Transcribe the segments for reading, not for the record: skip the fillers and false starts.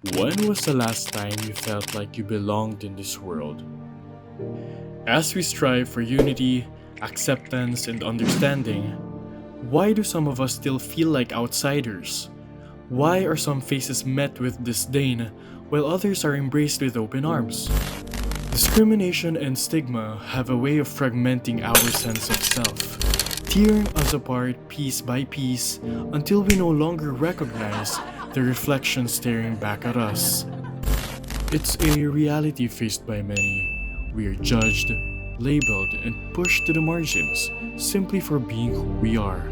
When was the last time you felt like you belonged in this world? As we strive for unity, acceptance, and understanding, why do some of us still feel like outsiders? Why are some faces met with disdain while others are embraced with open arms? Discrimination and stigma have a way of fragmenting our sense of self, tearing us apart piece by piece until we no longer recognize the reflection staring back at us. It's a reality faced by many. We are judged, labeled, and pushed to the margins simply for being who we are.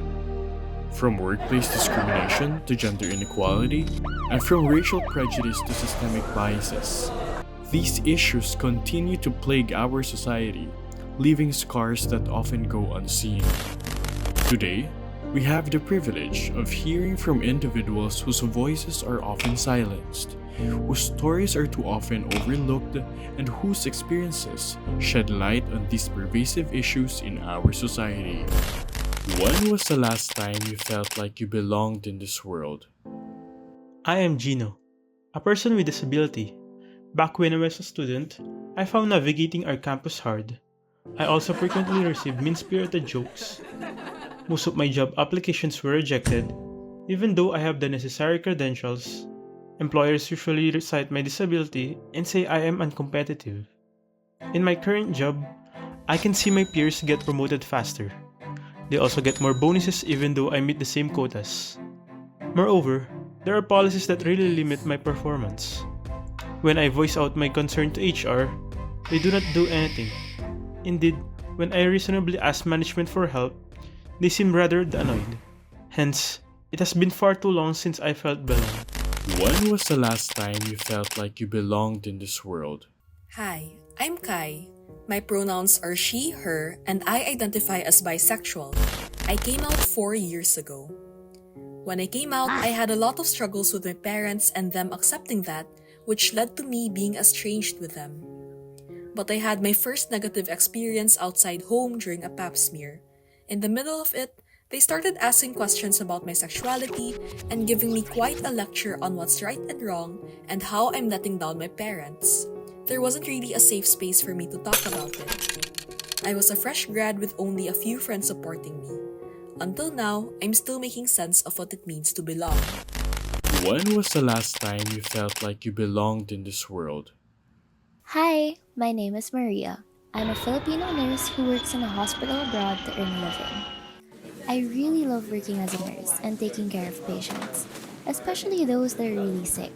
From workplace discrimination to gender inequality, and from racial prejudice to systemic biases, these issues continue to plague our society, leaving scars that often go unseen. Today, we have the privilege of hearing from individuals whose voices are often silenced, whose stories are too often overlooked, and whose experiences shed light on these pervasive issues in our society. When was the last time you felt like you belonged in this world? I am Gino, a person with disability. Back when I was a student, I found navigating our campus hard. I also frequently received mean-spirited jokes. Most of my job applications were rejected, even though I have the necessary credentials. Employers usually cite my disability and say I am uncompetitive. In my current job, I can see my peers get promoted faster. They also get more bonuses even though I meet the same quotas. Moreover, there are policies that really limit my performance. When I voice out my concern to HR, they do not do anything. Indeed, when I reasonably ask management for help, they seem rather annoyed. Hence, it has been far too long since I felt belong. When was the last time you felt like you belonged in this world? Hi, I'm Kai. My pronouns are she, her, and I identify as bisexual. I came out 4 years ago. When I came out, I had a lot of struggles with my parents and them accepting that, which led to me being estranged with them. But I had my first negative experience outside home during a pap smear. In the middle of it, they started asking questions about my sexuality and giving me quite a lecture on what's right and wrong and how I'm letting down my parents. There wasn't really a safe space for me to talk about it. I was a fresh grad with only a few friends supporting me. Until now, I'm still making sense of what it means to belong. When was the last time you felt like you belonged in this world? Hi, my name is Maria. I'm a Filipino nurse who works in a hospital abroad to earn a living. I really love working as a nurse and taking care of patients, especially those that are really sick.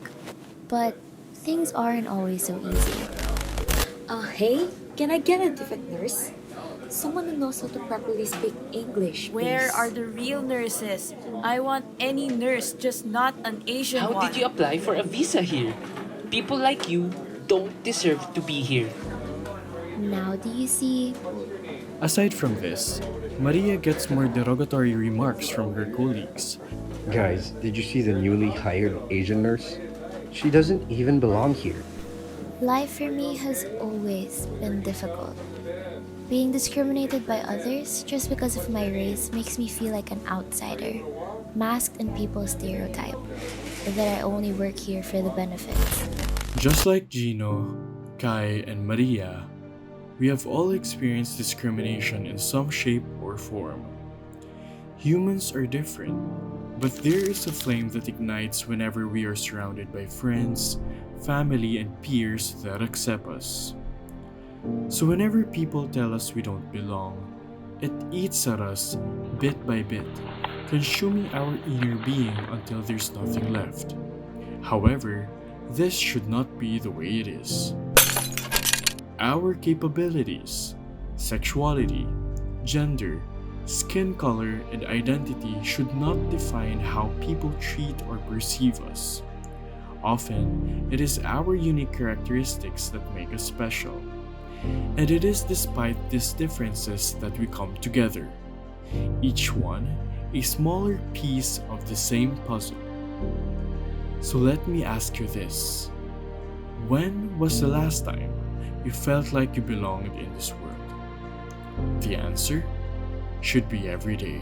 But things aren't always so easy. Hey, can I get a different nurse? Someone who knows how to properly speak English, please. Where are the real nurses? I want any nurse, just not an Asian How one. did you apply for a visa here? People like you don't deserve to be here. Now do you see? Aside from this, Maria gets more derogatory remarks from her colleagues. Guys, did you see the newly hired Asian nurse? She doesn't even belong here. Life for me has always been difficult. Being discriminated by others just because of my race makes me feel like an outsider, masked in people's stereotype, that I only work here for the benefits. Just like Gino, Kai, and Maria, we have all experienced discrimination in some shape or form. Humans are different, but there is a flame that ignites whenever we are surrounded by friends, family, and peers that accept us. So whenever people tell us we don't belong, it eats at us bit by bit, consuming our inner being until there's nothing left. However, this should not be the way it is. Our capabilities, sexuality, gender, skin color, and identity should not define how people treat or perceive us. Often, it is our unique characteristics that make us special. And it is despite these differences that we come together, each one a smaller piece of the same puzzle. So let me ask you this. When was the last time you felt like you belonged in this world? The answer should be every day.